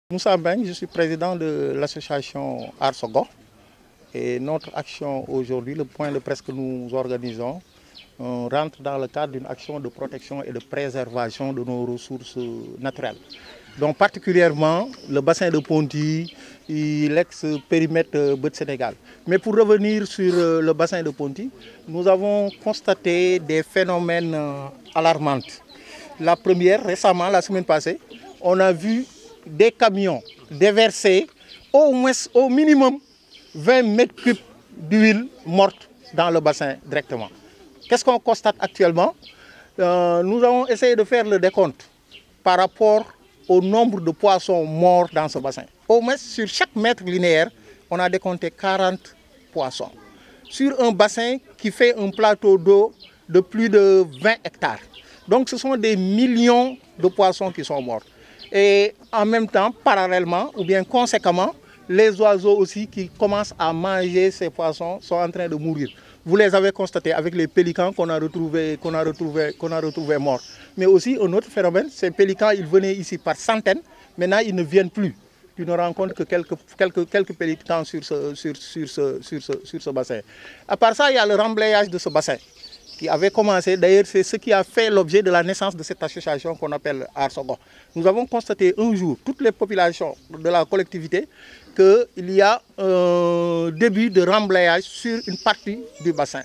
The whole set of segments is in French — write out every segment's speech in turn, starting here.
Moussa Beng, je suis président de l'association Arsogo et notre action aujourd'hui, le point de presse que nous organisons, rentre dans le cadre d'une action de protection et de préservation de nos ressources naturelles. Donc particulièrement le bassin de Ponty et l'ex-périmètre Bët Sénégal. Mais pour revenir sur le bassin de Ponty, nous avons constaté des phénomènes alarmants. La première, récemment, la semaine passée, on a vu des camions déverser au minimum 20 mètres cubes d'huile morte dans le bassin directement. Qu'est-ce qu'on constate actuellement? Nous avons essayé de faire le décompte par rapport au nombre de poissons morts dans ce bassin. Au moins, sur chaque mètre linéaire, on a décompté 40 poissons. Sur un bassin qui fait un plateau d'eau de plus de 20 hectares. Donc ce sont des millions de poissons qui sont morts. Et en même temps, parallèlement ou bien conséquemment, les oiseaux aussi qui commencent à manger ces poissons sont en train de mourir. Vous les avez constatés avec les pélicans qu'on a retrouvés morts. Mais aussi un autre phénomène, ces pélicans, ils venaient ici par centaines, maintenant ils ne viennent plus. Tu ne rencontres que quelques pélicans sur ce bassin. À part ça, il y a le remblayage de ce bassin qui avait commencé. D'ailleurs, c'est ce qui a fait l'objet de la naissance de cette association qu'on appelle Arsogo. Nous avons constaté un jour, toutes les populations de la collectivité, qu'il y a un début de remblayage sur une partie du bassin.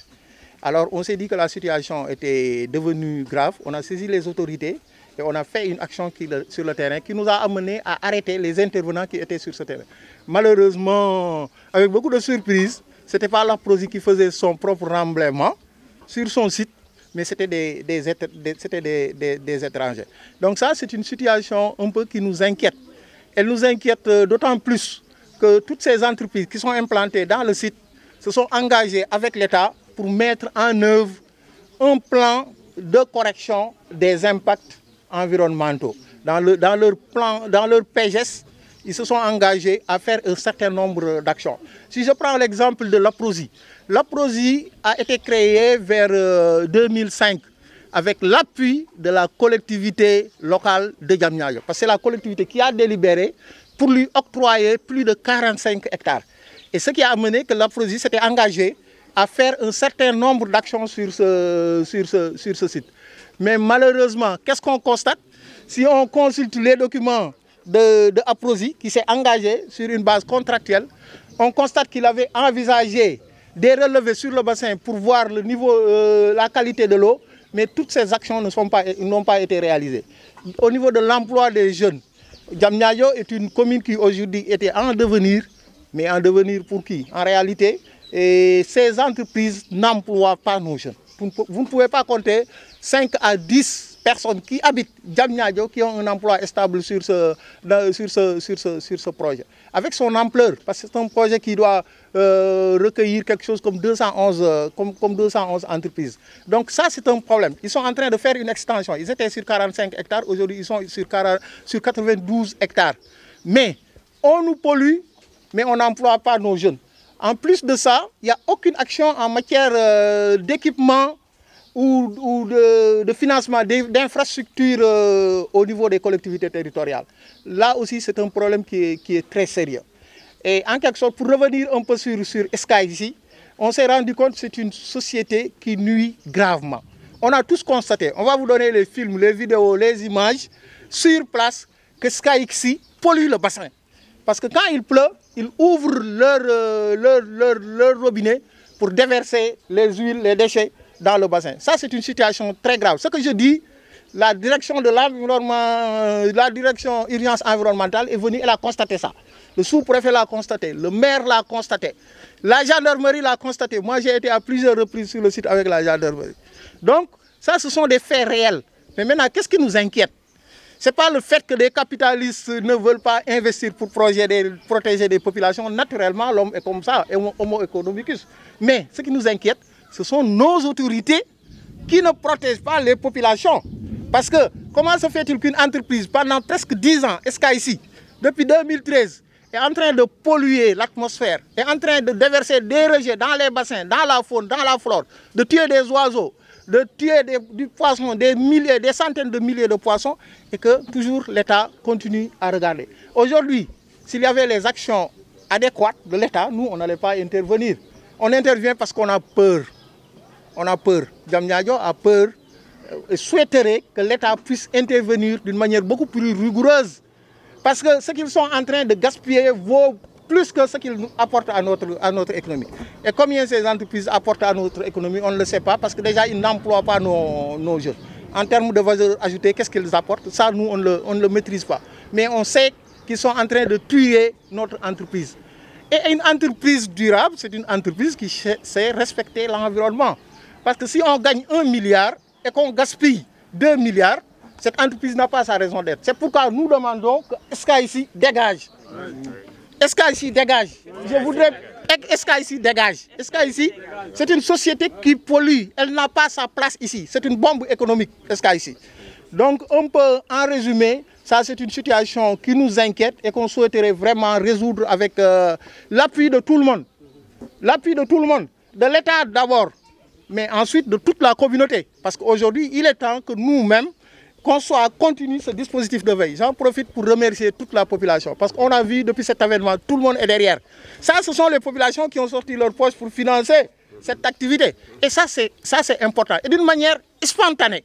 Alors, on s'est dit que la situation était devenue grave. On a saisi les autorités et on a fait une action sur le terrain qui nous a amené à arrêter les intervenants qui étaient sur ce terrain. Malheureusement, avec beaucoup de surprises, ce n'était pas l'APROSI qui faisait son propre remblaiement sur son site, mais c'était des étrangers. Donc ça, c'est une situation un peu qui nous inquiète. Elle nous inquiète d'autant plus que toutes ces entreprises qui sont implantées dans le site se sont engagées avec l'État pour mettre en œuvre un plan de correction des impacts environnementaux. Dans leur PGS, ils se sont engagés à faire un certain nombre d'actions. Si je prends l'exemple de l'APROSI, l'APROSI a été créée vers 2005 avec l'appui de la collectivité locale de Diamniadio. Parce que c'est la collectivité qui a délibéré pour lui octroyer plus de 45 hectares. Et ce qui a amené que l'APROSI s'était engagé à faire un certain nombre d'actions sur ce site. Mais malheureusement, qu'est-ce qu'on constate? Si on consulte les documents de APROSI qui s'est engagé sur une base contractuelle, on constate qu'il avait envisagé des relevés sur le bassin pour voir le niveau, la qualité de l'eau, mais toutes ces actions n'ont pas été réalisées. Au niveau de l'emploi des jeunes, Diamniadio est une commune qui aujourd'hui était en devenir, mais en devenir pour qui? En réalité, ces entreprises n'emploient pas nos jeunes. Vous ne pouvez pas compter 5 à 10 personnes qui habitent Diamniadio qui ont un emploi stable sur ce projet. Avec son ampleur, parce que c'est un projet qui doit recueillir quelque chose comme 211 entreprises. Donc ça, c'est un problème. Ils sont en train de faire une extension. Ils étaient sur 45 hectares, aujourd'hui ils sont sur 92 hectares. Mais on nous pollue, mais on n'emploie pas nos jeunes. En plus de ça, il n'y a aucune action en matière d'équipement ou de financement d'infrastructures au niveau des collectivités territoriales. Là aussi, c'est un problème qui est très sérieux. Et en quelque sorte, pour revenir un peu sur Sky ici, on s'est rendu compte que c'est une société qui nuit gravement. On a tous constaté, on va vous donner les films, les vidéos, les images, sur place, que Sky ici pollue le bassin. Parce que quand il pleut, ils ouvrent leur robinet pour déverser les huiles, les déchets dans le bassin. Ça, c'est une situation très grave. Ce que je dis, la direction de l'environnement, la direction urgence environnementale est venue, elle a constaté ça. Le sous-préfet l'a constaté, le maire l'a constaté, la gendarmerie l'a constaté. Moi, j'ai été à plusieurs reprises sur le site avec la gendarmerie. Donc, ça, ce sont des faits réels. Mais maintenant, qu'est-ce qui nous inquiète? Ce n'est pas le fait que les capitalistes ne veulent pas investir pour protéger des populations. Naturellement, l'homme est comme ça, homo economicus. Mais ce qui nous inquiète, ce sont nos autorités qui ne protègent pas les populations. Parce que comment se fait-il qu'une entreprise, pendant presque 10 ans, SKIC, depuis 2013, est en train de polluer l'atmosphère, est en train de déverser des rejets dans les bassins, dans la faune, dans la flore, de tuer des oiseaux, de tuer du poisson, des milliers, des centaines de milliers de poissons, et que toujours l'État continue à regarder. Aujourd'hui, s'il y avait les actions adéquates de l'État, nous, on n'allait pas intervenir. On intervient parce qu'on a peur. On a peur. Diamniadio a peur et souhaiterait que l'État puisse intervenir d'une manière beaucoup plus rigoureuse. Parce que ce qu'ils sont en train de gaspiller vaut plus que ce qu'ils nous apportent à notre économie. Et combien ces entreprises apportent à notre économie, on ne le sait pas, parce que déjà, ils n'emploient pas nos jeunes. En termes de valeur ajoutée, qu'est-ce qu'ils apportent? Ça, nous, on ne le maîtrise pas. Mais on sait qu'ils sont en train de tuer notre entreprise. Et une entreprise durable, c'est une entreprise qui sait respecter l'environnement. Parce que si on gagne 1 milliard et qu'on gaspille 2 milliards, cette entreprise n'a pas sa raison d'être. C'est pourquoi nous demandons que SKIC dégage. SKIC dégage. Je voudrais que SKIC dégage. SKIC, c'est une société qui pollue. Elle n'a pas sa place ici. C'est une bombe économique, SKIC. Donc, on peut en résumer, ça c'est une situation qui nous inquiète et qu'on souhaiterait vraiment résoudre avec l'appui de tout le monde. L'appui de tout le monde. De l'État d'abord, mais ensuite de toute la communauté. Parce qu'aujourd'hui, il est temps que nous-mêmes, qu'on continue ce dispositif de veille. J'en profite pour remercier toute la population. Parce qu'on a vu depuis cet événement, tout le monde est derrière. Ça, ce sont les populations qui ont sorti leur poche pour financer cette activité. Et ça, c'est important. Et d'une manière spontanée.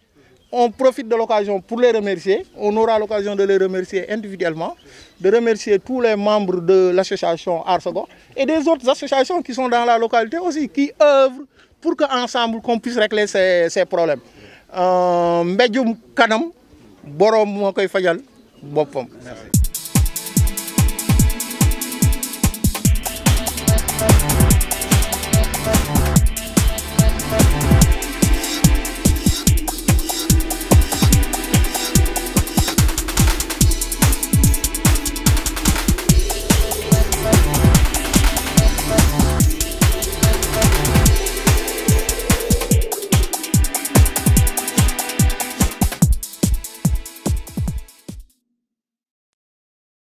On profite de l'occasion pour les remercier. On aura l'occasion de les remercier individuellement, de remercier tous les membres de l'association Arsogo et des autres associations qui sont dans la localité aussi, qui œuvrent pour qu'ensemble, qu'on puisse régler ces problèmes. Mbédioum kanam borom moo koy fajal boppam.